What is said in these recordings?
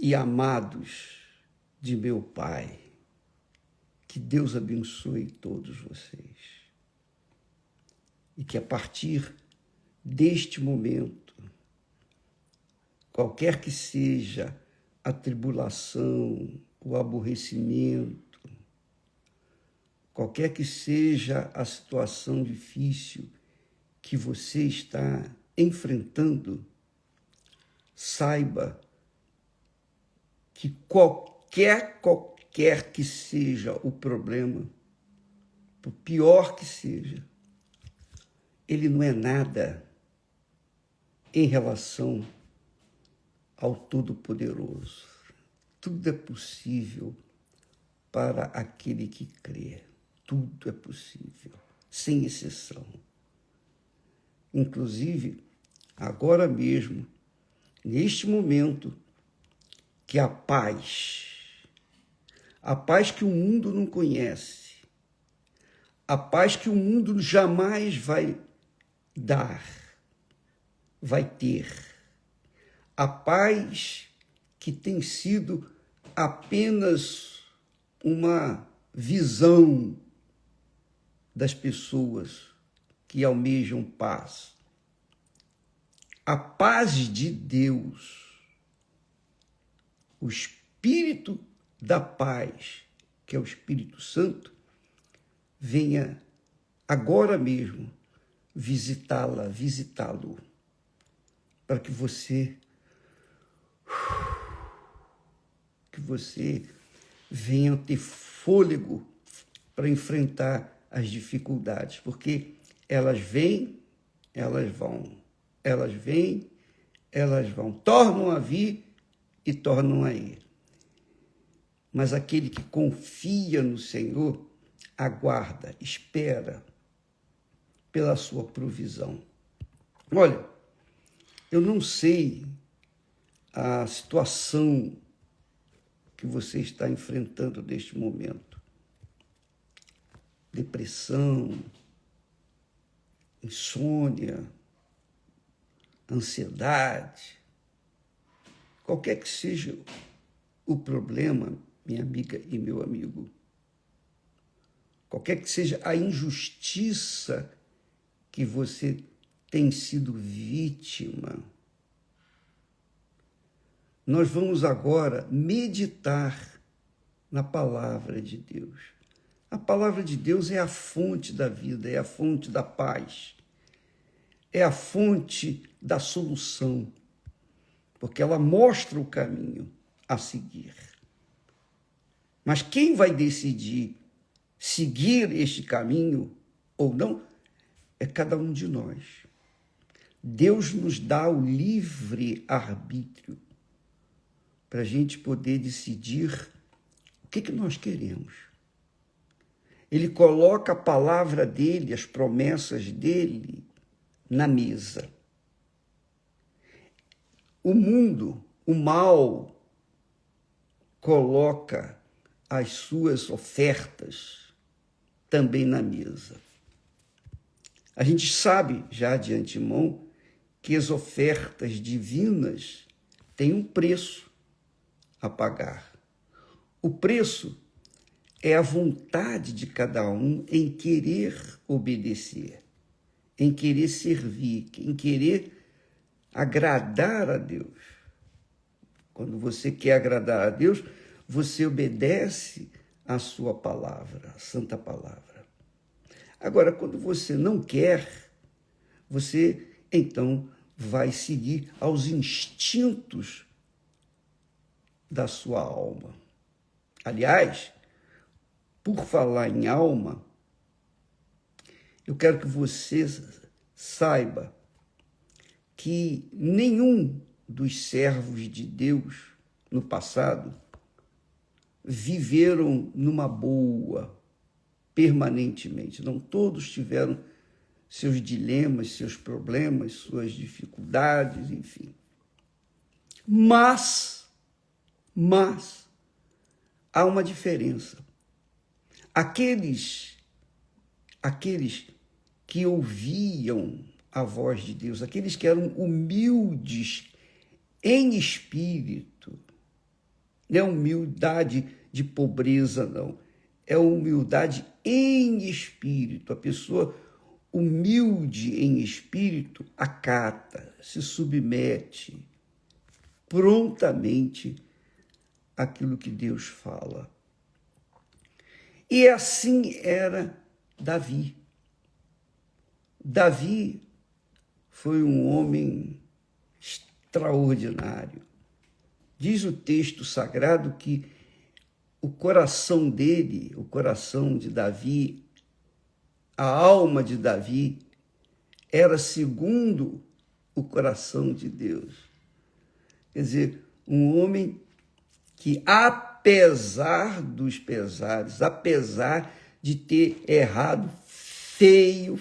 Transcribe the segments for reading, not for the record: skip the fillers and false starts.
e amados de meu Pai, que Deus abençoe todos vocês. E que a partir deste momento, qualquer que seja a tribulação, o aborrecimento, qualquer que seja a situação difícil que você está enfrentando, saiba que qualquer que seja o problema, por pior que seja, ele não é nada em relação ao Todo-Poderoso. Tudo é possível para aquele que crê. Tudo é possível, sem exceção. Inclusive, agora mesmo, neste momento, que a paz que o mundo não conhece, a paz que o mundo jamais vai dar, vai ter, a paz que tem sido apenas uma visão das pessoas que almejam paz. A paz de Deus, o Espírito da paz, que é o Espírito Santo, venha agora mesmo visitá-lo, para que você venha ter fôlego para enfrentar as dificuldades, porque elas vêm, elas vão, elas vêm, elas vão, tornam a vir e tornam a ir. Mas aquele que confia no Senhor, aguarda, espera pela sua provisão. Olha, eu não sei a situação que você está enfrentando neste momento. Depressão, insônia, ansiedade, qualquer que seja o problema, minha amiga e meu amigo, qualquer que seja a injustiça que você tem sido vítima, nós vamos agora meditar na palavra de Deus. A palavra de Deus é a fonte da vida, é a fonte da paz, é a fonte da solução, porque ela mostra o caminho a seguir. Mas quem vai decidir seguir este caminho ou não é cada um de nós. Deus nos dá o livre arbítrio para a gente poder decidir o que nós queremos. Ele coloca a palavra dele, as promessas dele na mesa. O mundo, o mal, coloca as suas ofertas também na mesa. A gente sabe já de antemão que as ofertas divinas têm um preço a pagar. O preço é a vontade de cada um em querer obedecer, em querer servir, em querer agradar a Deus. Quando você quer agradar a Deus, você obedece à sua palavra, a santa palavra. Agora, quando você não quer, você então vai seguir aos instintos da sua alma. Aliás, por falar em alma, eu quero que você saiba que nenhum dos servos de Deus no passado viveram numa boa permanentemente. Não todos tiveram seus dilemas, seus problemas, suas dificuldades, enfim. Mas há uma diferença. Aqueles que ouviam a voz de Deus, aqueles que eram humildes em espírito, Não é humildade de pobreza, não. É humildade em espírito. A pessoa humilde em espírito acata, se submete prontamente àquilo que Deus fala. E assim era Davi. Davi foi um homem extraordinário. Diz o texto sagrado que o coração dele, o coração de Davi, a alma de Davi, era segundo o coração de Deus. Quer dizer, um homem que, apesar dos pesares, apesar de ter errado feio,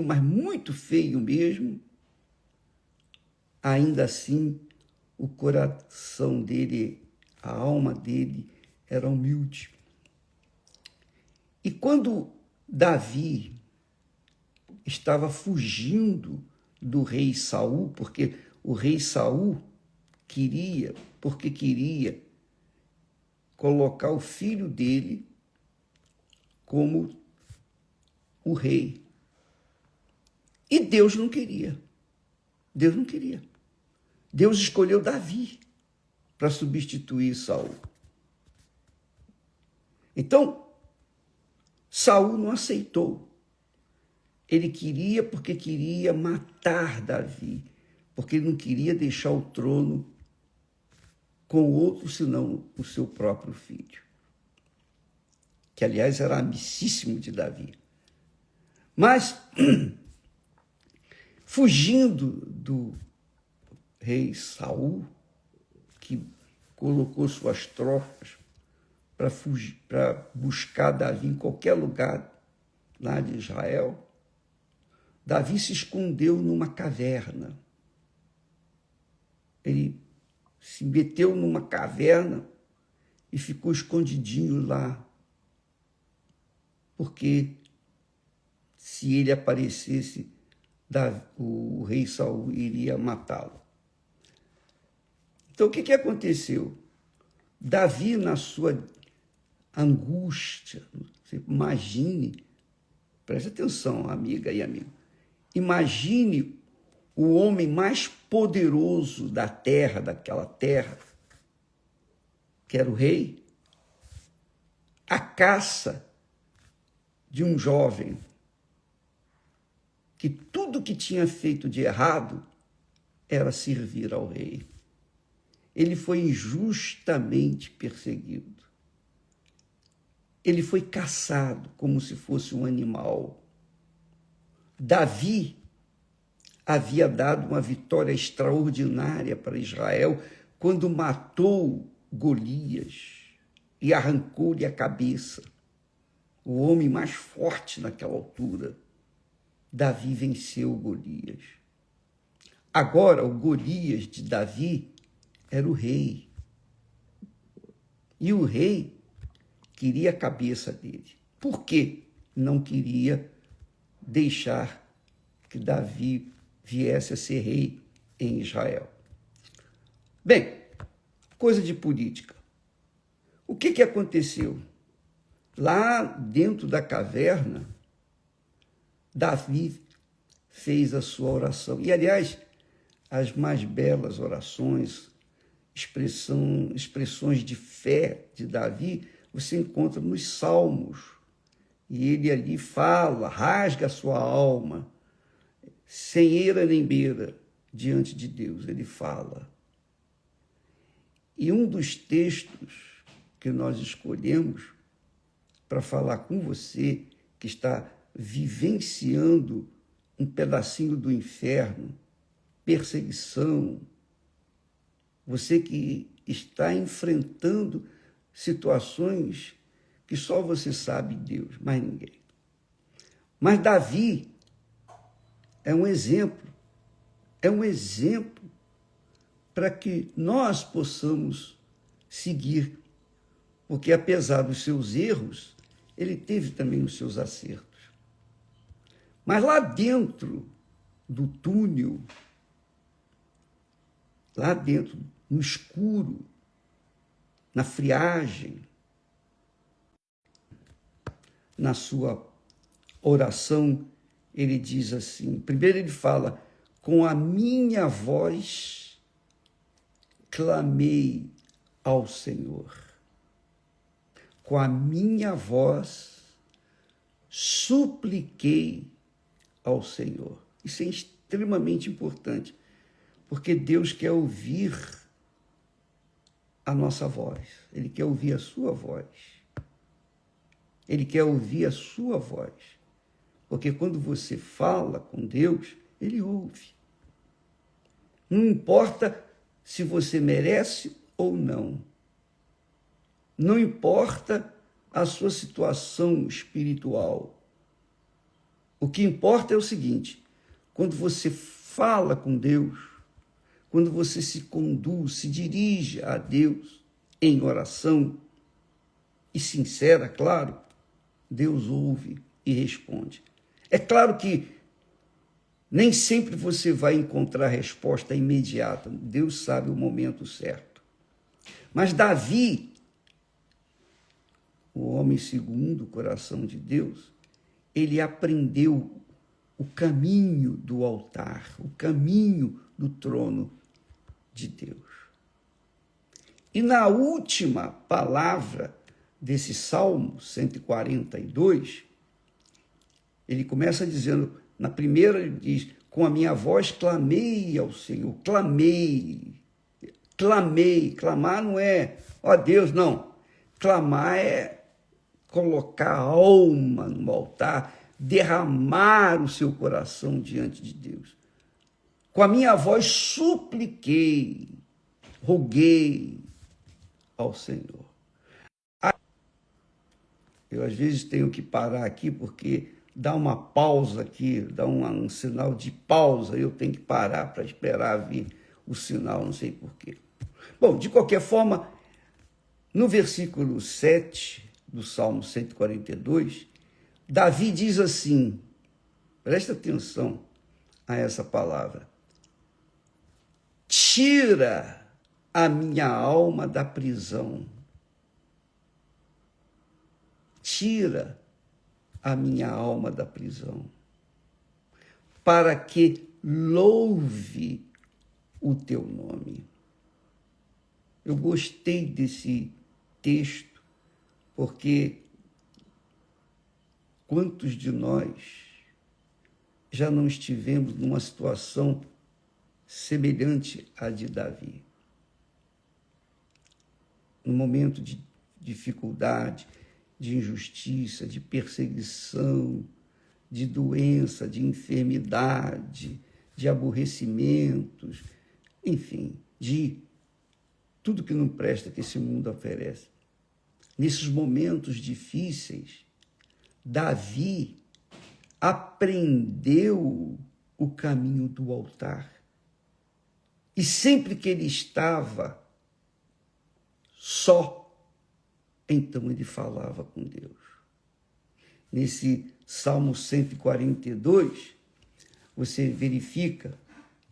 mas muito feio mesmo, ainda assim o coração dele, a alma dele era humilde. E quando Davi estava fugindo do rei Saul, porque o rei Saul queria colocar o filho dele como o rei. E Deus não queria. Deus não queria. Deus escolheu Davi para substituir Saul. Então, Saul não aceitou. Ele queria porque queria matar Davi, porque ele não queria deixar o trono com outro senão o seu próprio filho, que, aliás, era amicíssimo de Davi. Mas, fugindo do rei Saul, que colocou suas tropas para buscar Davi em qualquer lugar lá de Israel, Davi se escondeu numa caverna. Ele se meteu numa caverna e ficou escondidinho lá, porque se ele aparecesse, o rei Saul iria matá-lo. Então, o que aconteceu? Davi, na sua angústia, você imagine, preste atenção, amiga e amigo, imagine o homem mais poderoso da terra, daquela terra, que era o rei, a caça de um jovem que tudo que tinha feito de errado era servir ao rei. Ele foi injustamente perseguido. Ele foi caçado como se fosse um animal. Davi havia dado uma vitória extraordinária para Israel quando matou Golias e arrancou-lhe a cabeça. O homem mais forte naquela altura. Davi venceu Golias. Agora, o Golias de Davi era o rei. E o rei queria a cabeça dele. Por quê? Não queria deixar que Davi viesse a ser rei em Israel. Bem, coisa de política. O que aconteceu? Lá dentro da caverna, Davi fez a sua oração. E, aliás, as mais belas orações, expressões de fé de Davi, você encontra nos Salmos. E ele ali fala, rasga a sua alma, sem eira nem beira, diante de Deus, ele fala. E um dos textos que nós escolhemos para falar com você, que está vivenciando um pedacinho do inferno, perseguição, você que está enfrentando situações que só você sabe, Deus, mais ninguém. Mas Davi é um exemplo para que nós possamos seguir, porque apesar dos seus erros, ele teve também os seus acertos. Mas lá dentro do túnel, lá dentro, no escuro, na friagem, na sua oração, ele diz assim, primeiro ele fala, com a minha voz clamei ao Senhor. Com a minha voz supliquei ao Senhor. Isso é extremamente importante, porque Deus quer ouvir a nossa voz. Ele quer ouvir a sua voz. Ele quer ouvir a sua voz. Porque quando você fala com Deus, Ele ouve. Não importa se você merece ou não. Não importa a sua situação espiritual. O que importa é o seguinte, quando você fala com Deus, quando você se conduz, se dirige a Deus em oração, e sincera, claro, Deus ouve e responde. É claro que nem sempre você vai encontrar a resposta imediata. Deus sabe o momento certo. Mas Davi, o homem segundo o coração de Deus, ele aprendeu o caminho do altar, o caminho do trono de Deus. E na última palavra desse Salmo 142, ele começa dizendo, na primeira ele diz, com a minha voz clamei ao Senhor, clamei, clamar não é, ó Deus, não, clamar é colocar a alma no altar, derramar o seu coração diante de Deus. Com a minha voz supliquei, roguei ao Senhor. Eu às vezes tenho que parar aqui porque dá uma pausa aqui, dá um sinal de pausa, eu tenho que parar para esperar vir o sinal, não sei porquê. Bom, de qualquer forma, no versículo 7 do Salmo 142, Davi diz assim, presta atenção a essa palavra, tira a minha alma da prisão, tira a minha alma da prisão, para que louve o teu nome. Eu gostei desse texto, porque quantos de nós já não estivemos numa situação semelhante à de Davi? No momento de dificuldade, de injustiça, de perseguição, de doença, de enfermidade, de aborrecimentos, enfim, de tudo que não presta que esse mundo oferece. Nesses momentos difíceis, Davi aprendeu o caminho do altar. E sempre que ele estava só, então ele falava com Deus. Nesse Salmo 142, você verifica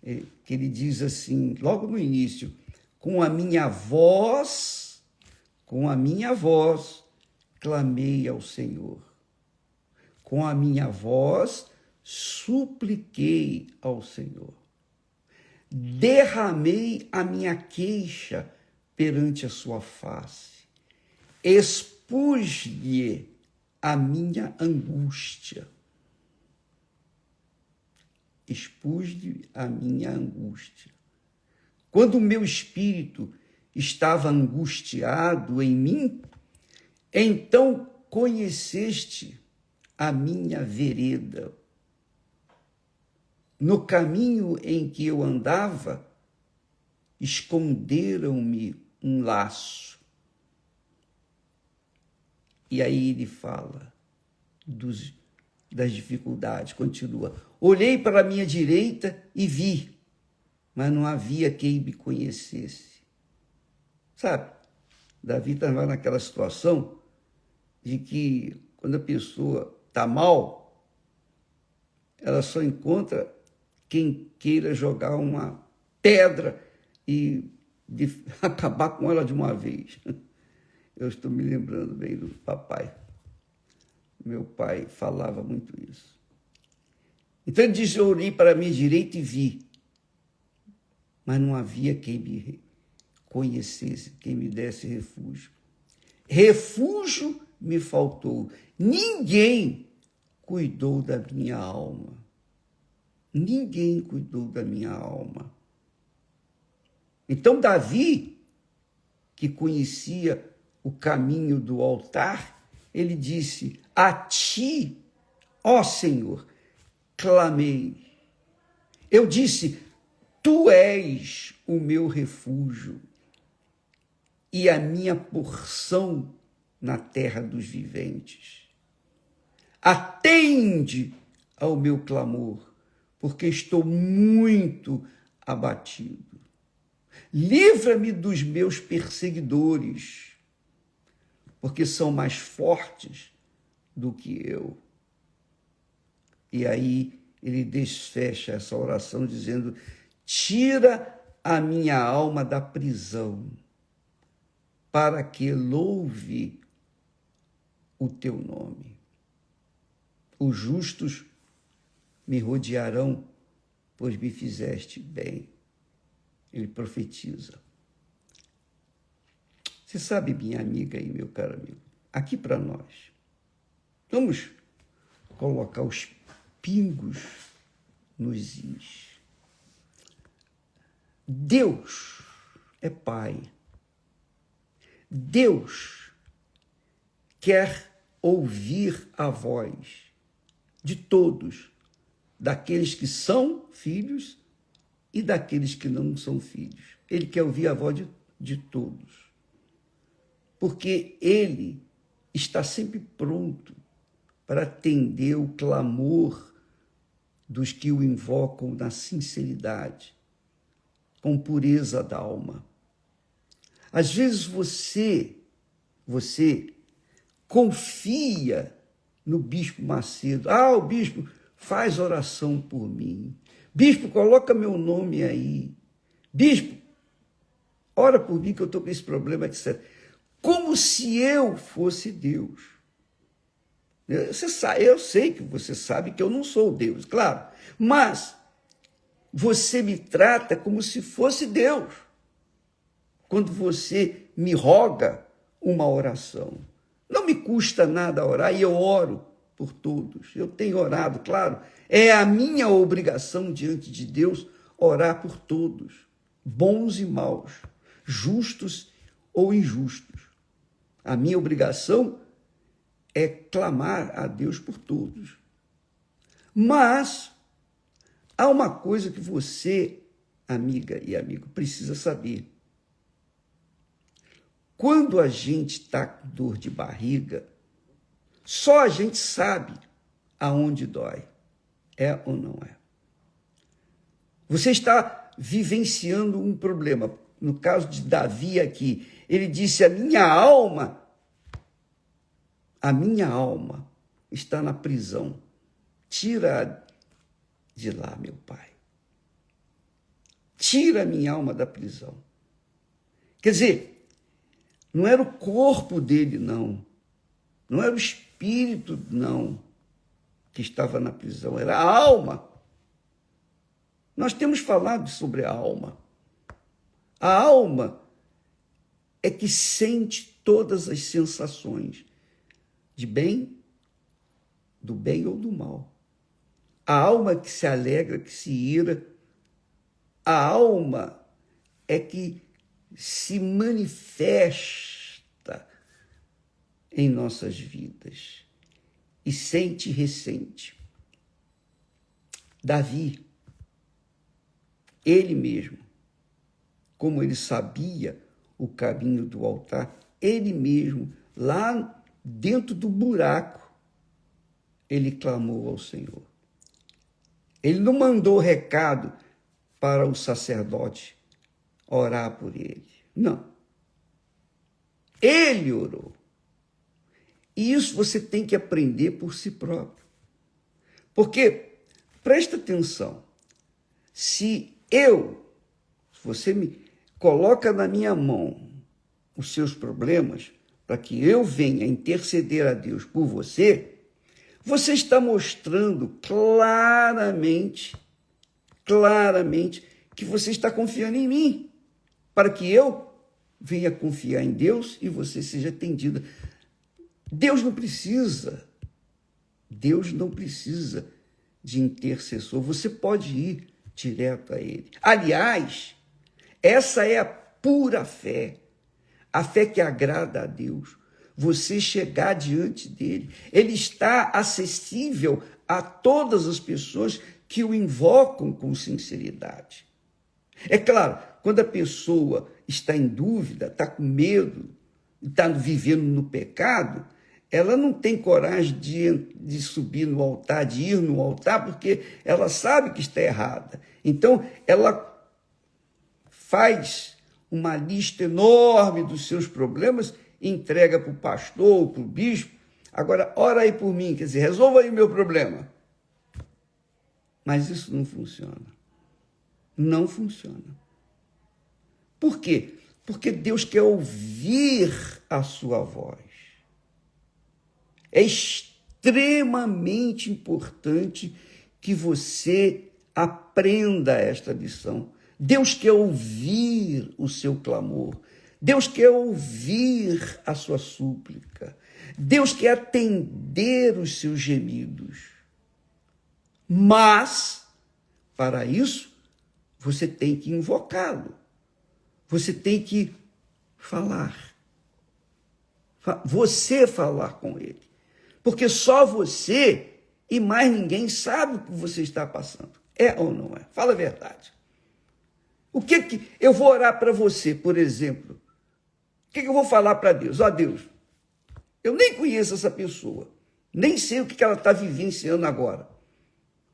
que ele diz assim, logo no início, com a minha voz, clamei ao Senhor. Com a minha voz, supliquei ao Senhor. Derramei a minha queixa perante a sua face. Expus-lhe a minha angústia. Expus-lhe a minha angústia. Quando o meu espírito estava angustiado em mim, então conheceste a minha vereda. No caminho em que eu andava, esconderam-me um laço. E aí ele fala das dificuldades, continua. Olhei para a minha direita e vi, mas não havia quem me conhecesse. Sabe, Davi estava naquela situação de que quando a pessoa está mal, ela só encontra quem queira jogar uma pedra e acabar com ela de uma vez. Eu estou me lembrando bem do papai. Meu pai falava muito isso. Então ele diz, eu olhei para a minha direita e vi, mas não havia quem me conhecesse, quem me desse refúgio. Refúgio me faltou. Ninguém cuidou da minha alma. Ninguém cuidou da minha alma. Então Davi, que conhecia o caminho do altar, ele disse, a ti, ó Senhor, clamei. Eu disse, tu és o meu refúgio e a minha porção na terra dos viventes. Atende ao meu clamor, porque estou muito abatido. Livra-me dos meus perseguidores, porque são mais fortes do que eu. E aí ele desfecha essa oração dizendo, tira a minha alma da prisão, para que louve o teu nome. Os justos me rodearão, pois me fizeste bem. Ele profetiza. Você sabe, minha amiga e meu caro amigo, aqui para nós, vamos colocar os pingos nos is. Deus é Pai. Deus quer ouvir a voz de todos, daqueles que são filhos e daqueles que não são filhos. Ele quer ouvir a voz de todos, porque ele está sempre pronto para atender o clamor dos que o invocam na sinceridade, com pureza da alma. Às vezes você confia no Bispo Macedo. O bispo faz oração por mim. Bispo, coloca meu nome aí. Bispo, ora por mim que eu estou com esse problema, etc. Como se eu fosse Deus. Eu sei que você sabe que eu não sou Deus, claro. Mas você me trata como se fosse Deus. Quando você me roga uma oração. Não me custa nada orar e eu oro por todos. Eu tenho orado, claro. É a minha obrigação diante de Deus orar por todos, bons e maus, justos ou injustos. A minha obrigação é clamar a Deus por todos. Mas há uma coisa que você, amiga e amigo, precisa saber. Quando a gente está com dor de barriga, só a gente sabe aonde dói. É ou não é? Você está vivenciando um problema. No caso de Davi aqui, ele disse, a minha alma está na prisão. Tira de lá, meu Pai. Tira a minha alma da prisão. Quer dizer, não era o corpo dele, não. Não era o espírito, não, que estava na prisão. Era a alma. Nós temos falado sobre a alma. A alma é que sente todas as sensações de bem, do bem ou do mal. A alma que se alegra, que se ira. A alma é que se manifesta em nossas vidas e sente e ressente. Davi, ele mesmo, como ele sabia o caminho do altar, ele mesmo, lá dentro do buraco, ele clamou ao Senhor. Ele não mandou recado para o sacerdote orar por ele. Não. Ele orou. E isso você tem que aprender por si próprio. Porque, presta atenção, se você me coloca na minha mão os seus problemas, para que eu venha interceder a Deus por você, você está mostrando claramente que você está confiando em mim, para que eu venha confiar em Deus e você seja atendida. Deus não precisa de intercessor, você pode ir direto a Ele. Aliás, essa é a pura fé, a fé que agrada a Deus. Você chegar diante dele, ele está acessível a todas as pessoas que o invocam com sinceridade. É claro, quando a pessoa está em dúvida, está com medo, está vivendo no pecado, ela não tem coragem de subir no altar, de ir no altar, porque ela sabe que está errada. Então, ela faz uma lista enorme dos seus problemas, entrega para o pastor ou para o bispo. Agora, ora aí por mim, quer dizer, resolva aí o meu problema. Mas isso não funciona. Não funciona. Por quê? Porque Deus quer ouvir a sua voz. É extremamente importante que você aprenda esta lição. Deus quer ouvir o seu clamor. Deus quer ouvir a sua súplica. Deus quer atender os seus gemidos. Mas, para isso, você tem que invocá-lo. Você tem que falar. Você falar com ele. Porque só você e mais ninguém sabe o que você está passando. É ou não é? Fala a verdade. O que eu vou orar para você, por exemplo? O que eu vou falar para Deus? Ó Deus, eu nem conheço essa pessoa, nem sei o que ela está vivenciando agora,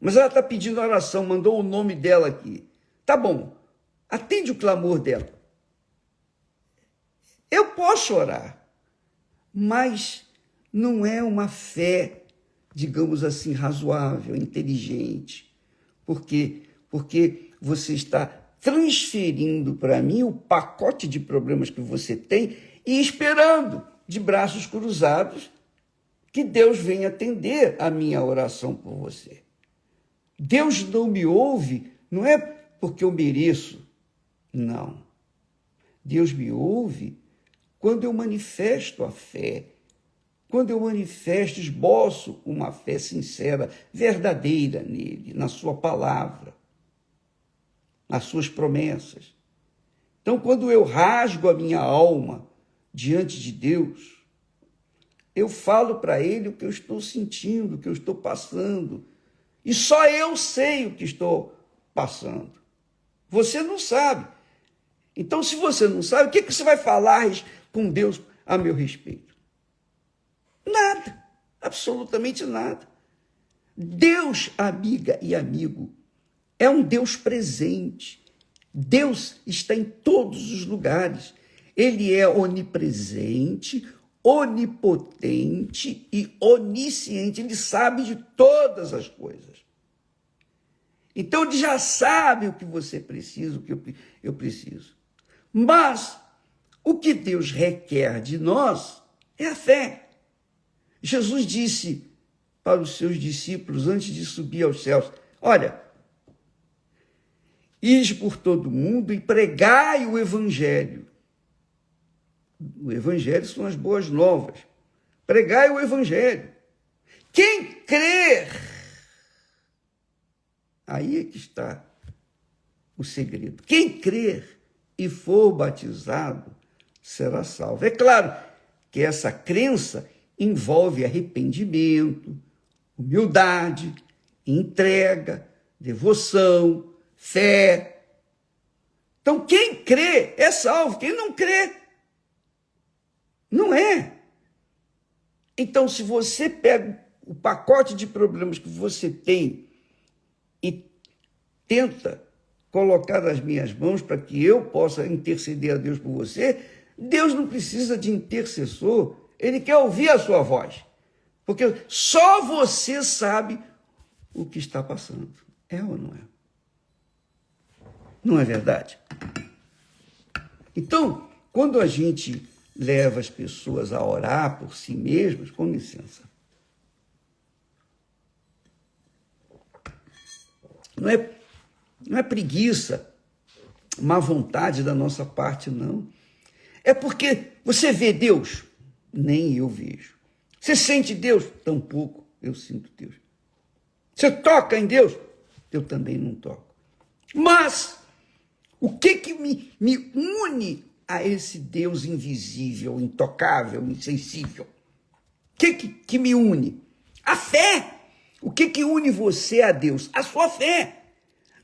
mas ela está pedindo oração, mandou o nome dela aqui. Tá bom, atende o clamor dela. Eu posso orar, mas não é uma fé, digamos assim, razoável, inteligente. Por quê? Porque você está transferindo para mim o pacote de problemas que você tem e esperando, de braços cruzados, que Deus venha atender a minha oração por você. Deus não me ouve, não é porque eu mereço, não. Deus me ouve quando eu manifesto a fé, quando eu manifesto, esboço uma fé sincera, verdadeira nele, na sua palavra, nas suas promessas. Então, quando eu rasgo a minha alma diante de Deus, eu falo para ele o que eu estou sentindo, o que eu estou passando. E só eu sei o que estou passando. Você não sabe. Então, se você não sabe, o que você vai falar com Deus a meu respeito? Nada. Absolutamente nada. Deus, amiga e amigo, é um Deus presente. Deus está em todos os lugares. Ele é onipresente, onipotente e onisciente. Ele sabe de todas as coisas. Então, ele já sabe o que você precisa, o que eu preciso. Mas o que Deus requer de nós é a fé. Jesus disse para os seus discípulos, antes de subir aos céus, olha, ide por todo mundo e pregai o evangelho. O evangelho são as boas novas. Pregai o evangelho. Quem crer, aí é que está o segredo. Quem crer e for batizado será salvo. É claro que essa crença envolve arrependimento, humildade, entrega, devoção, fé. Então, quem crê é salvo, quem não crê, não é. Então, se você pega o pacote de problemas que você tem e tenta colocar nas minhas mãos para que eu possa interceder a Deus por você, Deus não precisa de intercessor, ele quer ouvir a sua voz, porque só você sabe o que está passando. É ou não é? Não é verdade? Então, quando a gente leva as pessoas a orar por si mesmas, com licença. Não é preguiça, má vontade da nossa parte, não. É porque você vê Deus? Nem eu vejo. Você sente Deus? Tampouco eu sinto Deus. Você toca em Deus? Eu também não toco. Mas o que me une a esse Deus invisível, intocável, insensível? O que me une? A fé. O que une você a Deus? A sua fé.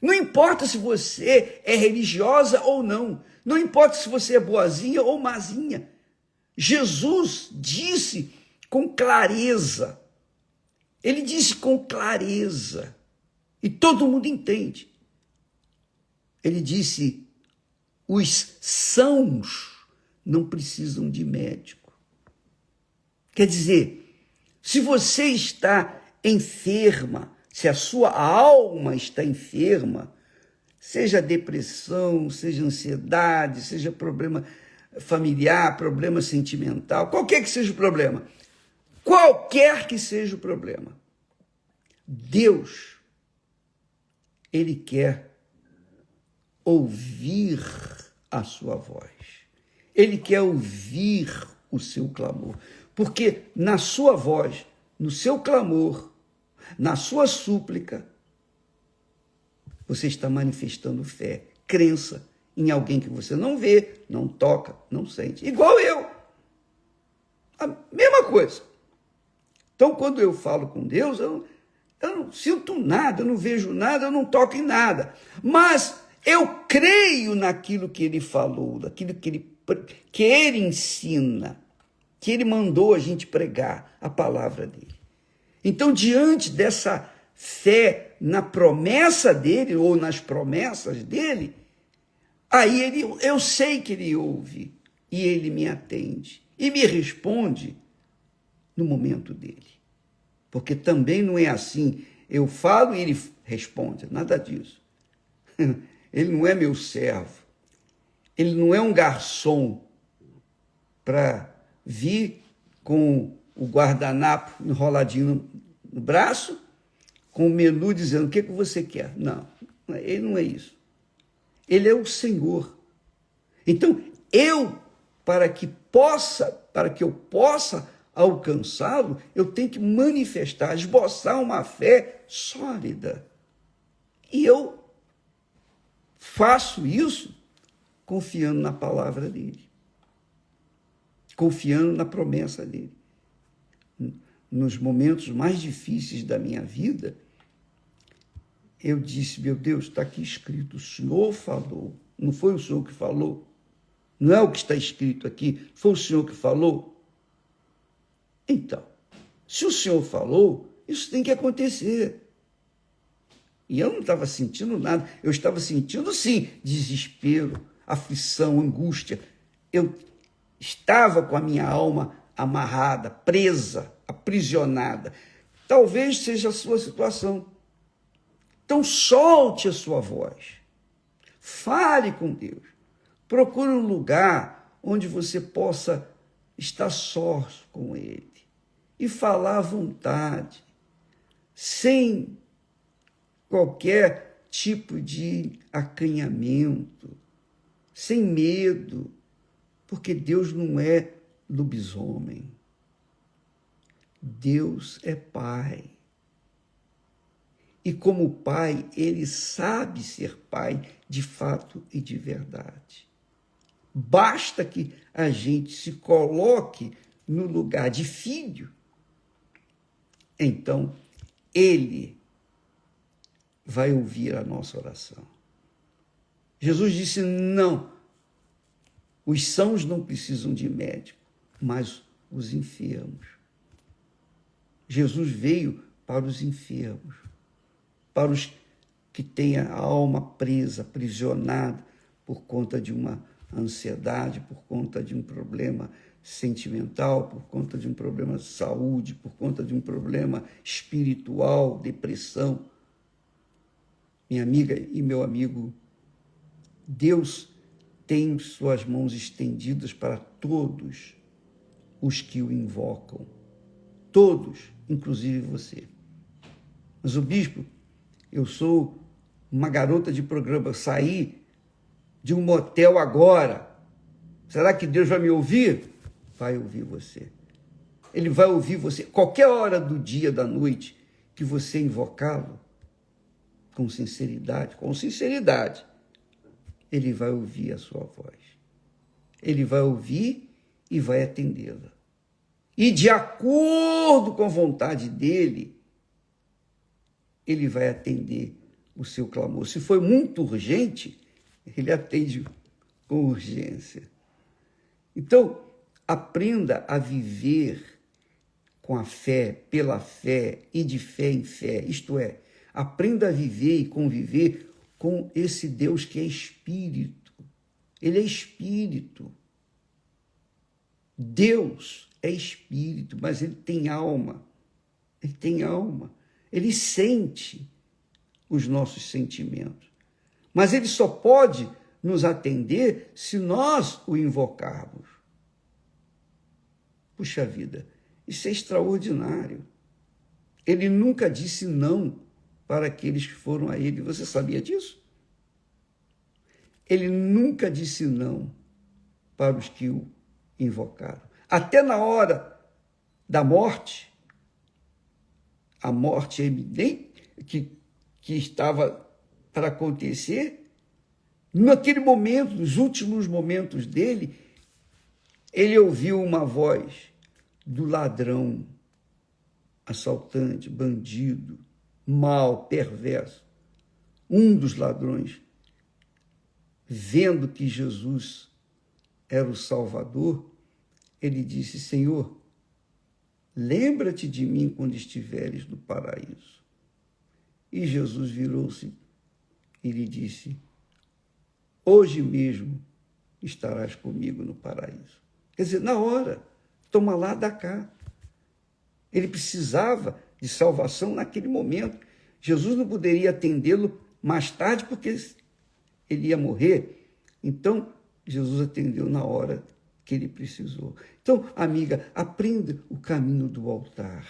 Não importa se você é religiosa ou não. Não importa se você é boazinha ou mazinha. Jesus disse com clareza. Ele disse com clareza. E todo mundo entende. Ele disse, os sãos não precisam de médico. Quer dizer, se você está enferma, se a sua alma está enferma, seja depressão, seja ansiedade, seja problema familiar, problema sentimental, qualquer que seja o problema, qualquer que seja o problema, Deus, Ele quer ouvir a sua voz. Ele quer ouvir o seu clamor. Porque na sua voz, no seu clamor, na sua súplica, você está manifestando fé, crença em alguém que você não vê, não toca, não sente. Igual eu. A mesma coisa. Então, quando eu falo com Deus, eu não sinto nada, eu não vejo nada, eu não toco em nada. Mas eu creio naquilo que Ele falou, naquilo que Ele ensina, que Ele mandou a gente pregar, a palavra dEle. Então, diante dessa fé na promessa dEle, ou nas promessas dEle, aí eu sei que Ele ouve, e Ele me atende, e me responde no momento dEle. Porque também não é assim, eu falo e Ele responde, nada disso. Ele não é meu servo, Ele não é um garçom para vir com o guardanapo enroladinho no braço, com o menu dizendo o que você quer. Não, Ele não é isso. Ele é o Senhor. Então, para que eu possa alcançá-lo, eu tenho que manifestar, esboçar uma fé sólida. E eu faço isso confiando na palavra dele, confiando na promessa dele. Nos momentos mais difíceis da minha vida, eu disse, meu Deus, está aqui escrito, o Senhor falou, não foi o Senhor que falou? Não é o que está escrito aqui, foi o Senhor que falou? Então, se o Senhor falou, isso tem que acontecer. E eu não estava sentindo nada, eu estava sentindo, sim, desespero, aflição, angústia. Eu estava com a minha alma amarrada, presa, aprisionada. Talvez seja a sua situação. Então, solte a sua voz. Fale com Deus. Procure um lugar onde você possa estar só com Ele e falar à vontade, sem qualquer tipo de acanhamento, sem medo, porque Deus não é lobisomem. Deus é Pai. E como Pai, Ele sabe ser Pai de fato e de verdade. Basta que a gente se coloque no lugar de filho, então Ele vai ouvir a nossa oração. Jesus disse, não, os sãos não precisam de médico, mas os enfermos. Jesus veio para os enfermos, para os que têm a alma presa, aprisionada por conta de uma ansiedade, por conta de um problema sentimental, por conta de um problema de saúde, por conta de um problema espiritual, depressão. Minha amiga e meu amigo, Deus tem suas mãos estendidas para todos os que o invocam. Todos, inclusive você. Mas o bispo, eu sou uma garota de programa, saí de um motel agora. Será que Deus vai me ouvir? Vai ouvir você. Ele vai ouvir você. Qualquer hora do dia, da noite, que você invocá-lo, com sinceridade, ele vai ouvir a sua voz. Ele vai ouvir e vai atendê-la. E de acordo com a vontade dele, ele vai atender o seu clamor. Se foi muito urgente, ele atende com urgência. Então, aprenda a viver com a fé, pela fé e de fé em fé. Isto é, aprenda a viver e conviver com esse Deus que é Espírito. Ele é Espírito. Deus é Espírito, mas ele tem alma. Ele tem alma. Ele sente os nossos sentimentos. Mas ele só pode nos atender se nós o invocarmos. Puxa vida, isso é extraordinário. Ele nunca disse não para aqueles que foram a ele. Você sabia disso? Ele nunca disse não para os que o invocaram. Até na hora da morte, a morte eminente que estava para acontecer, naquele momento, nos últimos momentos dele, ele ouviu uma voz do ladrão, assaltante, bandido, mau, perverso. Um dos ladrões, vendo que Jesus era o Salvador, ele disse: Senhor, lembra-te de mim quando estiveres no paraíso. E Jesus virou-se e lhe disse: hoje mesmo estarás comigo no paraíso. Quer dizer, na hora, toma lá, dá cá. Ele precisava de salvação naquele momento. Jesus não poderia atendê-lo mais tarde, porque ele ia morrer. Então, Jesus atendeu na hora que ele precisou. Então, amiga, aprenda o caminho do altar.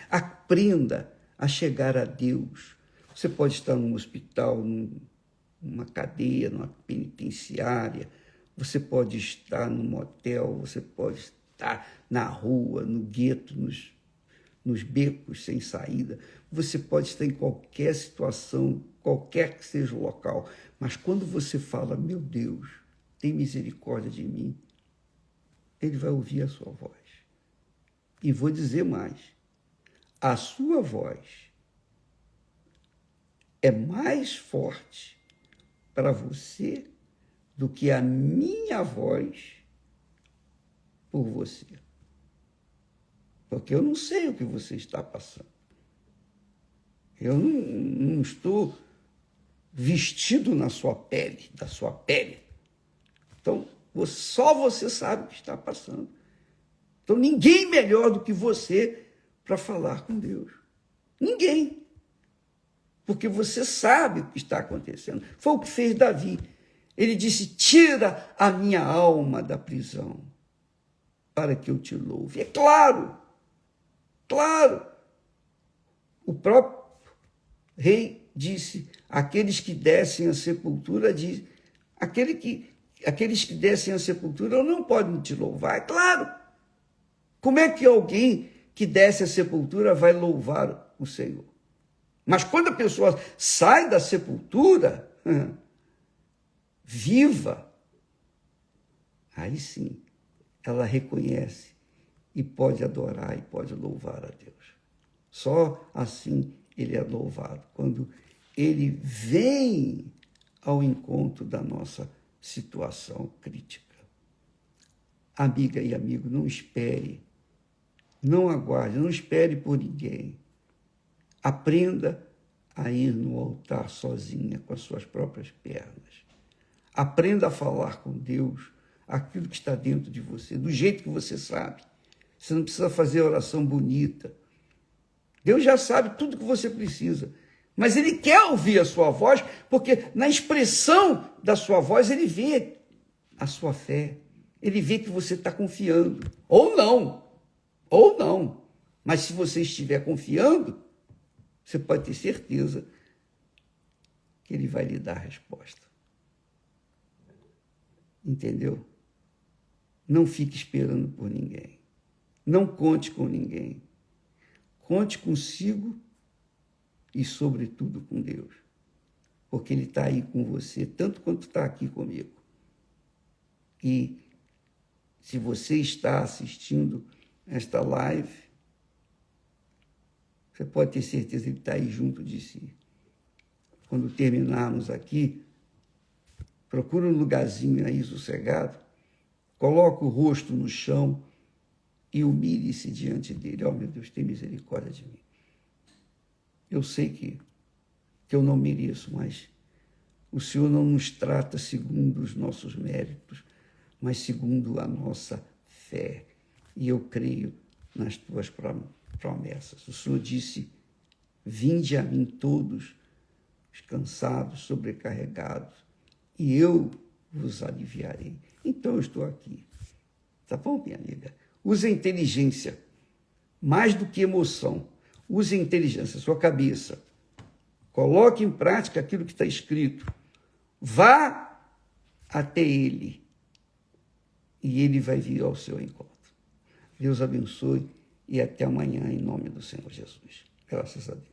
Aprenda a chegar a Deus. Você pode estar num hospital, numa cadeia, numa penitenciária, você pode estar num motel, você pode estar na rua, no gueto, nos becos sem saída, você pode estar em qualquer situação, qualquer que seja o local, mas quando você fala, meu Deus, tem misericórdia de mim, ele vai ouvir a sua voz. E vou dizer mais, a sua voz é mais forte para você do que a minha voz por você. Porque eu não sei o que você está passando. Eu não estou vestido na sua pele, da sua pele. Então, só você sabe o que está passando. Então, ninguém melhor do que você para falar com Deus. Ninguém. Porque você sabe o que está acontecendo. Foi o que fez Davi. Ele disse: tira a minha alma da prisão para que eu te louve. É claro, claro. O próprio rei disse: aqueles que descem à sepultura, aqueles que descem à sepultura não podem te louvar. É claro. Como é que alguém que desce à sepultura vai louvar o Senhor? Mas quando a pessoa sai da sepultura, viva, aí sim, ela reconhece e pode adorar e pode louvar a Deus. Só assim ele é louvado, quando ele vem ao encontro da nossa situação crítica. Amiga e amigo, não espere, não aguarde, não espere por ninguém. Aprenda a ir no altar sozinha, com as suas próprias pernas. Aprenda a falar com Deus aquilo que está dentro de você, do jeito que você sabe. Você não precisa fazer oração bonita. Deus já sabe tudo que você precisa. Mas ele quer ouvir a sua voz, porque na expressão da sua voz ele vê a sua fé. Ele vê que você está confiando. Ou não. Ou não. Mas se você estiver confiando, você pode ter certeza que ele vai lhe dar a resposta. Entendeu? Não fique esperando por ninguém. Não conte com ninguém. Conte consigo e, sobretudo, com Deus. Porque ele está aí com você, tanto quanto está aqui comigo. E se você está assistindo esta live, você pode ter certeza que ele está aí junto de si. Quando terminarmos aqui, procura um lugarzinho aí sossegado, coloca o rosto no chão e humilhe-se diante dele. Meu Deus, tem misericórdia de mim. Eu sei que eu não mereço, mas o Senhor não nos trata segundo os nossos méritos, mas segundo a nossa fé. E eu creio nas tuas promessas. O Senhor disse: vinde a mim todos os cansados, sobrecarregados, e eu vos aliviarei. Então eu estou aqui. Tá bom, minha amiga? Use a inteligência, mais do que emoção. Use a inteligência, a sua cabeça. Coloque em prática aquilo que está escrito. Vá até ele e ele vai vir ao seu encontro. Deus abençoe e até amanhã, em nome do Senhor Jesus. Graças a Deus.